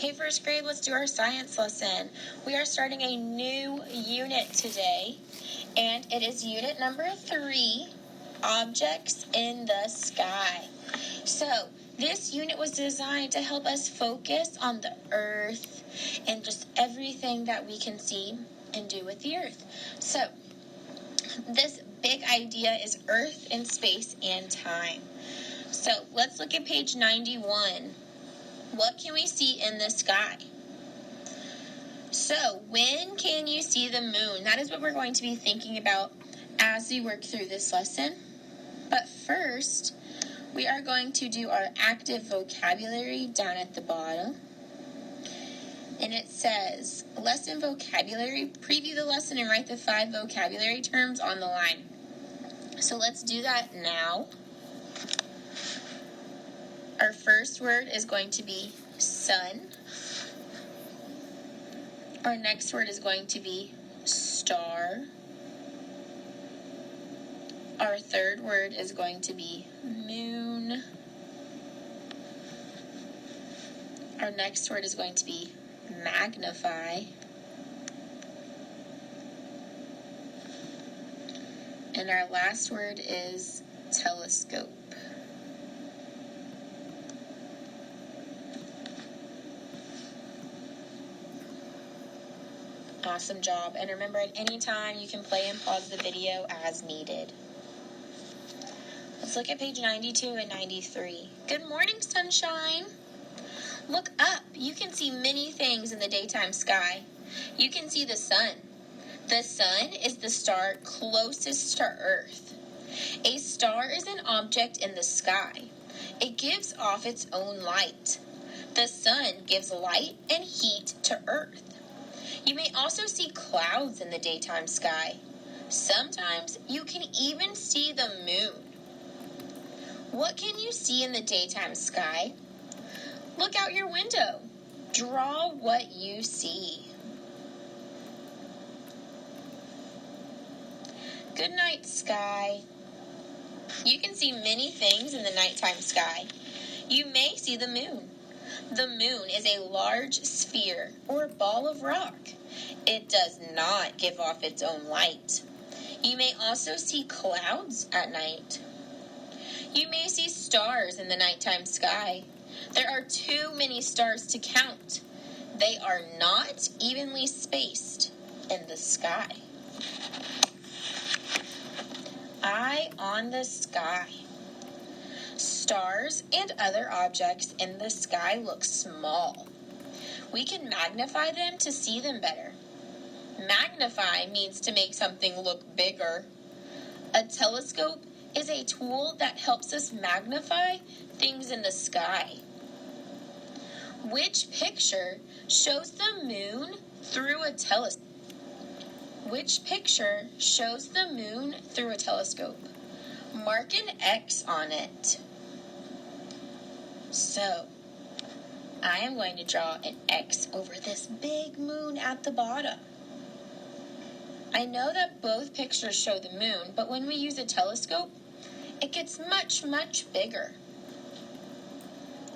Hey, first grade, let's do our science lesson. We are starting a new unit today, and it is unit number 3, Objects in the Sky. So, this unit was designed to help us focus on the Earth and just everything that we can see and do with the Earth. So, this big idea is Earth in space and time. So, let's look at page 91. What can we see in the sky? So, when can you see the moon? That is what we're going to be thinking about as we work through this lesson. But first, we are going to do our active vocabulary down at the bottom. And it says, lesson vocabulary, preview the lesson and write the 5 vocabulary terms on the line. So let's do that now. Our first word is going to be sun. Our next word is going to be star. Our third word is going to be moon. Our next word is going to be magnify. And our last word is telescope. Awesome job. And remember, at any time, you can play and pause the video as needed. Let's look at page 92 and 93. Good morning, sunshine. Look up. You can see many things in the daytime sky. You can see the sun. The sun is the star closest to Earth. A star is an object in the sky. It gives off its own light. The sun gives light and heat to Earth. You may also see clouds in the daytime sky. Sometimes you can even see the moon. What can you see in the daytime sky? Look out your window. Draw what you see. Good night, sky. You can see many things in the nighttime sky. You may see the moon. The moon is a large sphere or ball of rock. It does not give off its own light. You may also see clouds at night. You may see stars in the nighttime sky. There are too many stars to count. They are not evenly spaced in the sky. Eye on the sky. Stars and other objects in the sky look small. We can magnify them to see them better. Magnify means to make something look bigger. A telescope is a tool that helps us magnify things in the sky. Which picture shows the moon through a telescope? Which picture shows the moon through a telescope? Mark an X on it. So, I am going to draw an X over this big moon at the bottom. I know that both pictures show the moon, but when we use a telescope, it gets much, much bigger.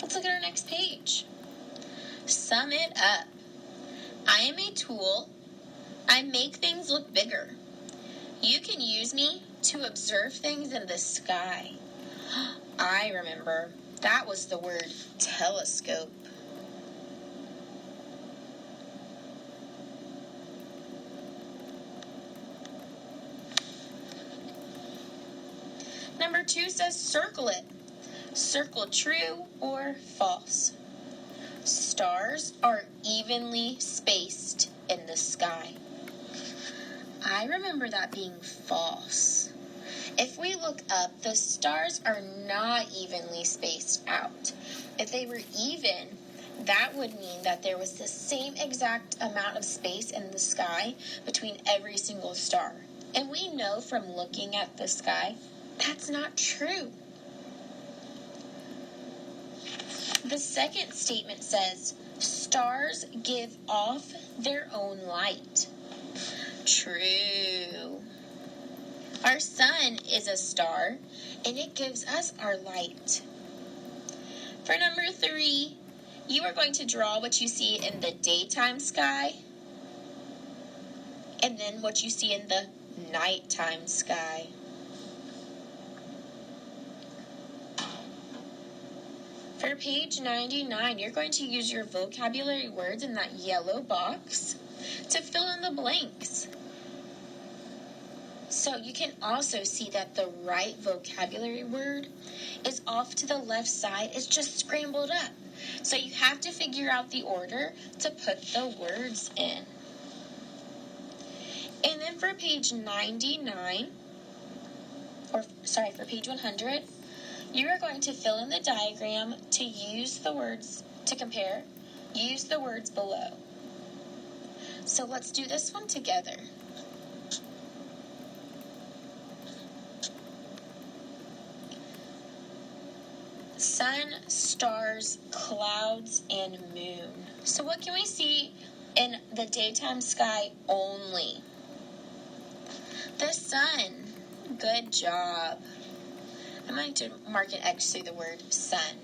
Let's look at our next page. Sum it up. I am a tool. I make things look bigger. You can use me to observe things in the sky. I remember. That was the word telescope. Number 2 says circle it. Circle true or false. Stars are evenly spaced in the sky. I remember that being false. If we look up, the stars are not evenly spaced out. If they were even, that would mean that there was the same exact amount of space in the sky between every single star. And we know from looking at the sky, that's not true. The second statement says, stars give off their own light. True. Our sun is a star, and it gives us our light. For number 3, you are going to draw what you see in the daytime sky and then what you see in the nighttime sky. For page 99, you're going to use your vocabulary words in that yellow box to fill in the blanks. So you can also see that the right vocabulary word is off to the left side. It's just scrambled up. So you have to figure out the order to put the words in. And then for page 99, for page 100, you are going to fill in the diagram to use the words to compare. Use the words below. So let's do this one together. Sun, stars, clouds, and moon. So what can we see in the daytime sky only? The sun. Good job. I'm going to mark an X through the word sun.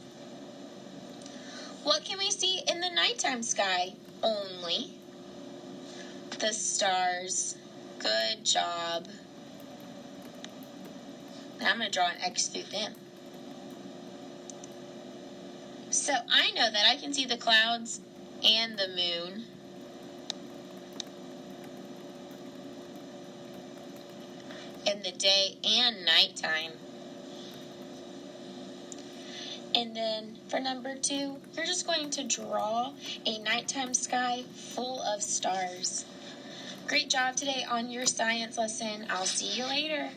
What can we see in the nighttime sky only? The stars. Good job. Now I'm going to draw an X through them. So I know that I can see the clouds and the moon. In the day and nighttime. And then for number 2, you're just going to draw a nighttime sky full of stars. Great job today on your science lesson. I'll see you later.